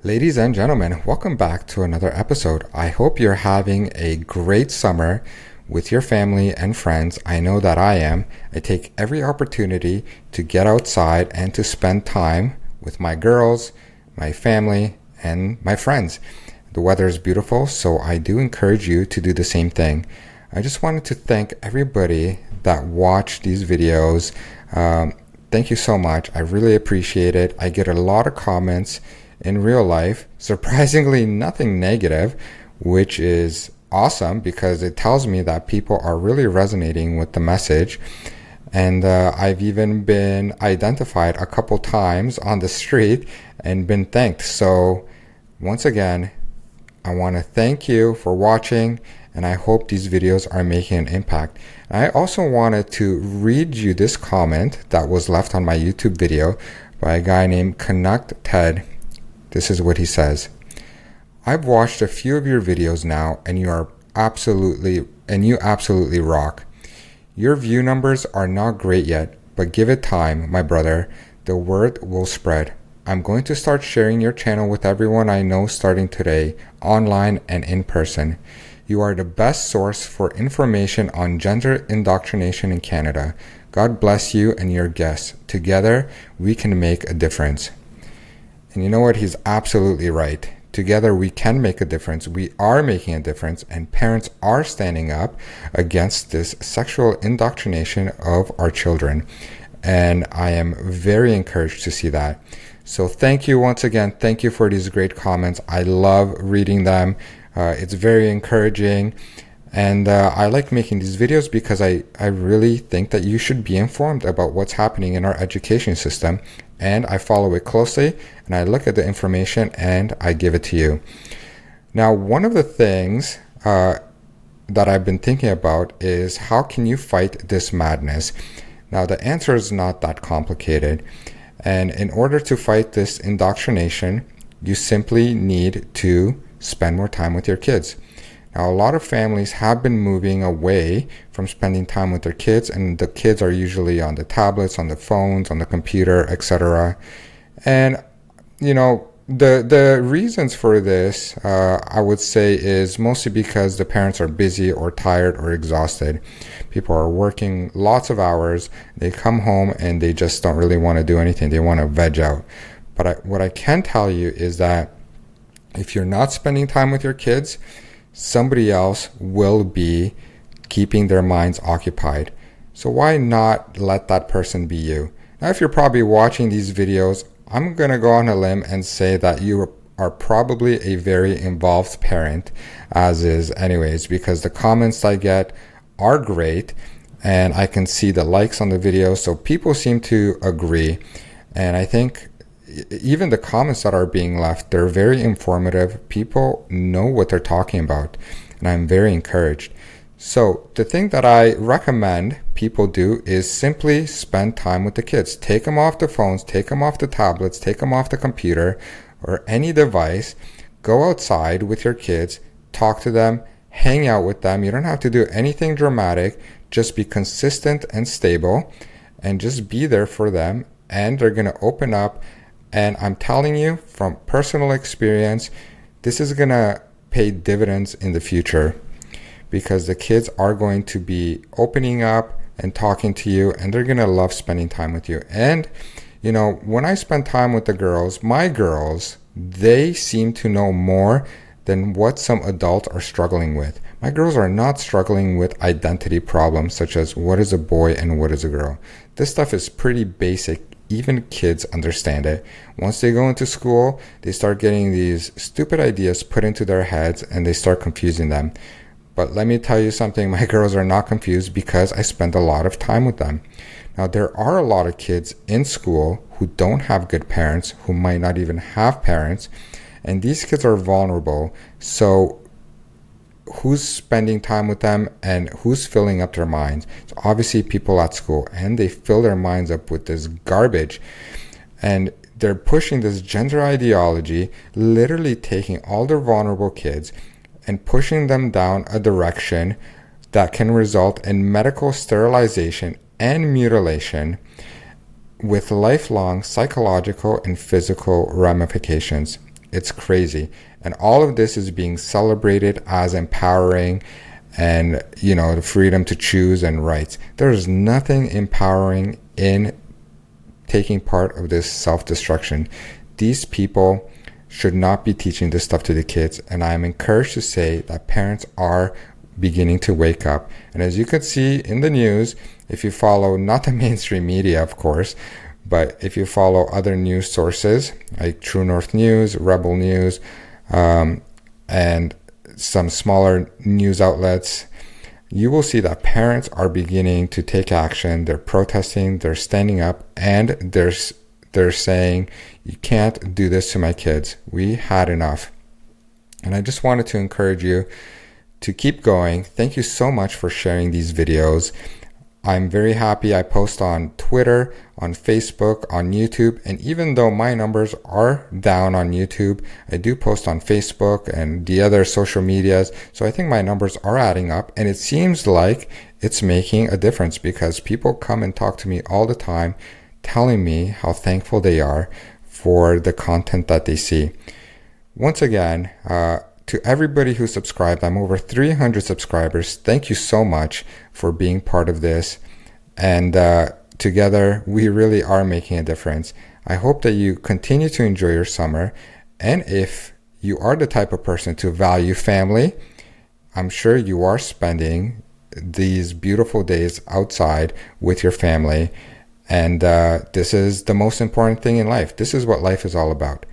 Ladies and gentlemen, welcome back to another episode. I hope you're having a great summer with your family and friends. I know that I am. I take every opportunity to get outside and to spend time with my girls, my family, and my friends. The weather is beautiful, so I do encourage you to do the same thing. I just wanted to thank everybody that watched these videos. Thank you so much. I really appreciate it. I get a lot of comments in real life, surprisingly nothing negative, which is awesome because it tells me that people are really resonating with the message. And I've even been identified a couple times on the street and been thanked. So once again, I want to thank you for watching, and I hope these videos are making an impact. I also wanted to read you this comment that was left on my YouTube video by a guy named Connect Ted. This is what he says. I've watched a few of your videos now, and you absolutely rock. Your view numbers are not great yet, but give it time, my brother. The word will spread. I'm going to start sharing your channel with everyone I know starting today, online and in person. You are the best source for information on gender indoctrination in Canada. God bless you and your guests. Together, we can make a difference. And you know what? He's absolutely right. Together we can make a difference. We are making a difference, and parents are standing up against this sexual indoctrination of our children. And I am very encouraged to see that. So thank you once again. Thank you for these great comments. I love reading them. It's very encouraging. And I like making these videos because I really think that you should be informed about what's happening in our education system. And I follow it closely, and I look at the information and I give it to you. Now, one of the things that I've been thinking about is how can you fight this madness? Now, the answer is not that complicated. And in order to fight this indoctrination, you simply need to spend more time with your kids. Now, a lot of families have been moving away from spending time with their kids, and the kids are usually on the tablets, on the phones, on the computer, etc. And, you know, the reasons for this, I would say, is mostly because the parents are busy or tired or exhausted. People are working lots of hours. They come home and they just don't really want to do anything. They want to veg out. But what I can tell you is that if you're not spending time with your kids, somebody else will be keeping their minds occupied. So why not let that person be you? Now, if you're probably watching these videos, I'm going to go on a limb and say that you are probably a very involved parent, as is anyways, because the comments I get are great, and I can see the likes on the video, so people seem to agree. And I think even the comments that are being left, they're very informative. People know what they're talking about, and I'm very encouraged. So the thing that I recommend people do is simply spend time with the kids. Take them off the phones, take them off the tablets, take them off the computer or any device. Go outside with your kids, talk to them, hang out with them. You don't have to do anything dramatic. Just be consistent and stable, and just be there for them, and they're going to open up. And I'm telling you from personal experience, this is going to pay dividends in the future, because the kids are going to be opening up and talking to you, and they're going to love spending time with you. And, you know, when I spend time with the girls, my girls, they seem to know more than what some adults are struggling with. My girls are not struggling with identity problems such as what is a boy and what is a girl. This stuff is pretty basic. Even kids understand it. Once they go into school, they start getting these stupid ideas put into their heads, and they start confusing them. But let me tell you something, my girls are not confused because I spend a lot of time with them. Now, there are a lot of kids in school who don't have good parents, who might not even have parents, and these kids are vulnerable. So who's spending time with them and who's filling up their minds? It's obviously people at school, and they fill their minds up with this garbage, and they're pushing this gender ideology, literally taking all their vulnerable kids and pushing them down a direction that can result in medical sterilization and mutilation with lifelong psychological and physical ramifications. It's crazy. And all of this is being celebrated as empowering and, the freedom to choose and rights. There's nothing empowering in taking part of this self-destruction. These people should not be teaching this stuff to the kids. And I'm encouraged to say that parents are beginning to wake up. And as you could see in the news, if you follow not the mainstream media, of course, but if you follow other news sources like True North News, Rebel News, and some smaller news outlets, you will see that parents are beginning to take action. They're protesting, they're standing up, and they're saying, you can't do this to my kids. We had enough. And I just wanted to encourage you to keep going. Thank you so much for sharing these videos. I'm very happy. I post on Twitter, on Facebook, on YouTube, and even though my numbers are down on YouTube, I do post on Facebook and the other social medias. So I think my numbers are adding up, and it seems like it's making a difference because people come and talk to me all the time, telling me how thankful they are for the content that they see. Once again, to everybody who subscribed, I'm over 300 subscribers. Thank you so much for being part of this. And together, we really are making a difference. I hope that you continue to enjoy your summer. And if you are the type of person to value family, I'm sure you are spending these beautiful days outside with your family. And this is the most important thing in life. This is what life is all about.